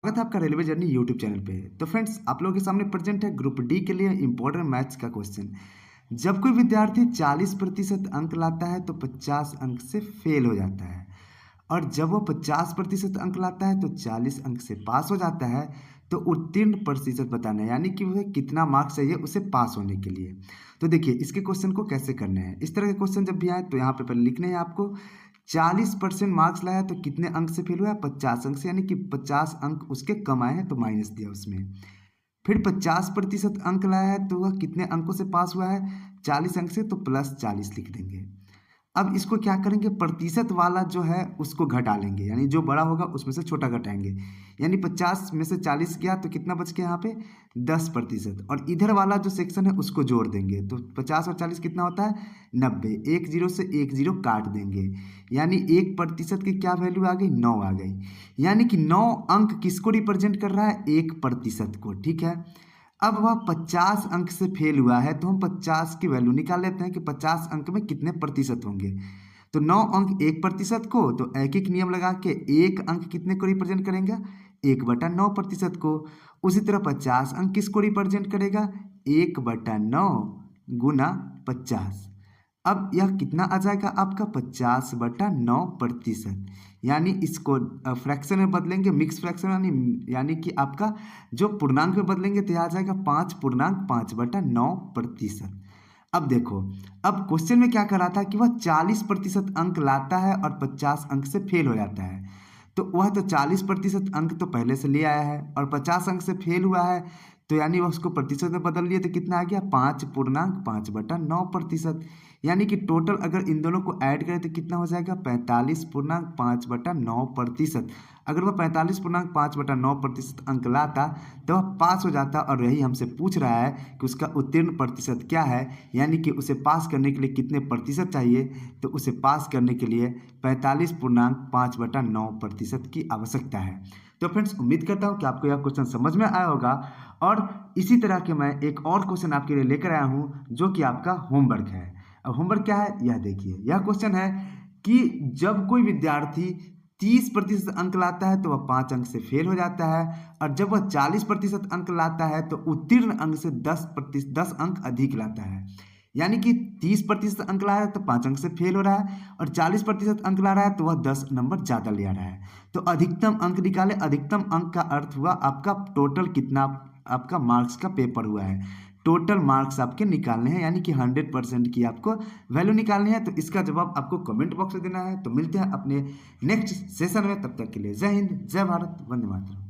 स्वागत है आपका रेलवे जर्नी यूट्यूब चैनल पे। तो फ्रेंड्स, आप लोगों के सामने प्रेजेंट है ग्रुप डी के लिए इंपॉर्टेंट मैथ्स का क्वेश्चन। जब कोई विद्यार्थी 40% अंक लाता है तो 50 अंक से फेल हो जाता है, और जब वो 50% अंक लाता है तो 40 अंक से पास हो जाता है। तो उत्तीर्ण प्रतिशत बताना है, यानी कि वह कितना मार्क्स चाहिए उसे पास होने के लिए। तो देखिए, इसके क्वेश्चन को कैसे करना है। इस तरह के क्वेश्चन जब भी आए तो यहाँ पे पहले लिखने हैं आपको 40% मार्क्स लाया तो कितने अंक से फेल हुआ है, 50 अंक से, यानी कि 50 अंक उसके कम आए हैं तो माइनस दिया उसमें। फिर 50% अंक लाया है तो वह कितने अंकों से पास हुआ है, 40 अंक से, तो प्लस 40 लिख देंगे। अब इसको क्या करेंगे, प्रतिशत वाला जो है उसको घटा लेंगे, यानी जो बड़ा होगा उसमें से छोटा घटाएंगे। यानी 50 में से 40 गया तो कितना बच गया यहाँ पे, 10%। और इधर वाला जो सेक्शन है उसको जोड़ देंगे तो 50 और 40 कितना होता है, 90। एक जीरो से एक जीरो काट देंगे, यानी 1% की क्या वैल्यू आ गई, 9 आ गई। यानी कि 9 अंक किसको रिप्रेजेंट कर रहा है, 1% को। ठीक है, अब वह 50 अंक से फेल हुआ है तो हम 50 की वैल्यू निकाल लेते हैं कि 50 अंक में कितने प्रतिशत होंगे। तो 9 अंक 1% को, तो एक एक नियम लगा के एक अंक कितने को रिप्रेजेंट करेंगे, 1/9% को। उसी तरह 50 अंक किसको रिप्रेजेंट करेगा, 1/9 गुना 50। अब यह कितना आ जाएगा आपका, 50/9%। यानी इसको फ्रैक्शन में बदलेंगे, मिक्स फ्रैक्शन, यानी कि आपका जो पूर्णांक में बदलेंगे तो यह आ जाएगा 5.5/9%। अब देखो, अब क्वेश्चन में क्या कर रहा था कि वह 40% अंक लाता है और 50 अंक से फेल हो जाता है। तो वह तो 40% अंक तो पहले से ले आया है और 50 अंक से फेल हुआ है, तो यानी वह उसको प्रतिशत में बदल लिए तो कितना आ गया, 5.5/9%। यानी कि टोटल अगर इन दोनों को ऐड करें तो कितना हो जाएगा, 45.5/9%। अगर वह 45.5/9% अंक लाता तो वह पास हो जाता, और यही हमसे पूछ रहा है कि उसका उत्तीर्ण प्रतिशत क्या है, यानी कि उसे पास करने के लिए कितने प्रतिशत चाहिए। तो उसे पास करने के लिए 45.5/9% की आवश्यकता है। तो फ्रेंड्स, उम्मीद करता हूँ कि आपको यह क्वेश्चन समझ में आया होगा, और इसी तरह के मैं एक और क्वेश्चन आपके लिए लेकर आया हूँ जो कि आपका होमवर्क है। अब होमवर्क क्या है यह देखिए, यह क्वेश्चन है कि जब कोई विद्यार्थी 30% अंक लाता है तो वह 5 अंक से फेल हो जाता है, और जब वह 40% अंक लाता है तो उत्तीर्ण अंक से 10 अंक अधिक लाता है। यानी कि 30% अंक ला रहा है तो 5 अंक से फेल हो रहा है, और 40% अंक ला रहा है तो वह 10 नंबर ज़्यादा ले आ रहा है। तो अधिकतम अंक निकाले। अधिकतम अंक का अर्थ हुआ आपका टोटल कितना आपका मार्क्स का पेपर हुआ है। टोटल मार्क्स आपके निकालने हैं, यानी कि 100% की आपको वैल्यू निकालनी है। तो इसका जवाब आपको कमेंट बॉक्स में देना है। तो मिलते हैं अपने नेक्स्ट सेशन में, तब तक के लिए जय हिंद, जय भारत, वंदे मातरम।